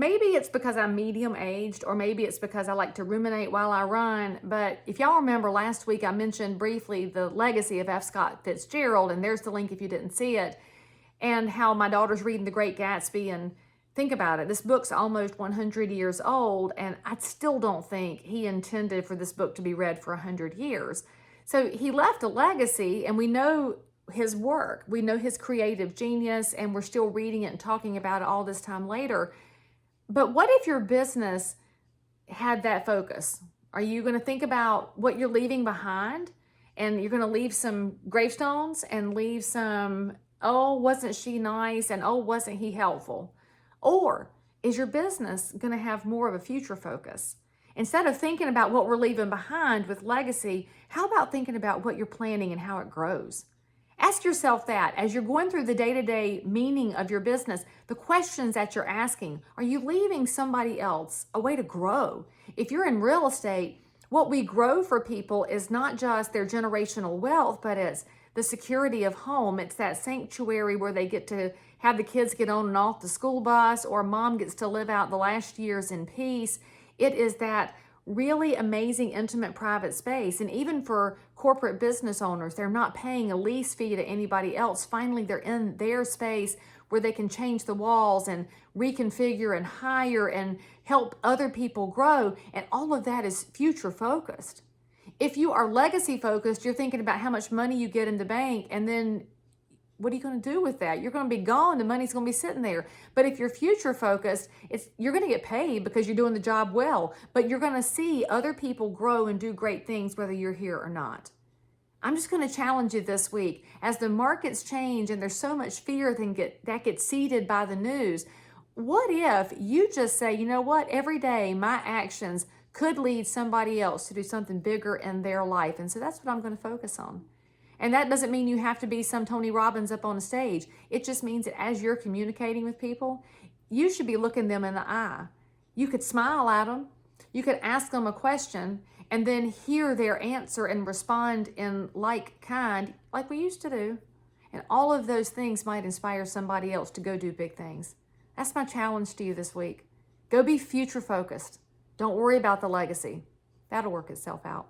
Maybe it's because I'm medium-aged, or maybe it's because I like to ruminate while I run, but if y'all remember last week, I mentioned briefly the Legacy of Scott Fitzgerald, and there's the link if you didn't see it, and how my daughter's reading The Great Gatsby, and think about it, this book's almost 100 years old, and I still don't think he intended for this book to be read for 100 years. So he left a legacy, and we know his work, we know his creative genius, and we're still reading it and talking about it all this time later. But what if your business had that focus? Are you going to think about what you're leaving behind? And you're going to leave some gravestones and leave some, oh, wasn't she nice? And oh, wasn't he helpful? Or is your business going to have more of a future focus? Instead of thinking about what we're leaving behind with legacy, how about thinking about what you're planning and how it grows? Ask yourself that as you're going through the day-to-day meaning of your business, the questions that you're asking, are you leaving somebody else a way to grow? If you're in real estate, what we grow for people is not just their generational wealth, but it's the security of home. It's that sanctuary where they get to have the kids get on and off the school bus, or mom gets to live out the last years in peace. It is that really amazing, intimate, private space. And even for corporate business owners, they're not paying a lease fee to anybody else. Finally, they're in their space where they can change the walls and reconfigure and hire and help other people grow. And all of that is future focused. If you are legacy focused, you're thinking about how much money you get in the bank, and then what are you going to do with that? You're going to be gone. The money's going to be sitting there. But if you're future focused, you're going to get paid because you're doing the job well, but you're going to see other people grow and do great things whether you're here or not. I'm just going to challenge you this week. As the markets change and there's so much fear that gets seeded by the news, what if you just say, you know what, every day my actions could lead somebody else to do something bigger in their life. And so that's what I'm going to focus on. And that doesn't mean you have to be some Tony Robbins up on a stage. It just means that as you're communicating with people, you should be looking them in the eye. You could smile at them. You could ask them a question and then hear their answer and respond in like kind, like we used to do. And all of those things might inspire somebody else to go do big things. That's my challenge to you this week. Go be future focused. Don't worry about the legacy. That'll work itself out.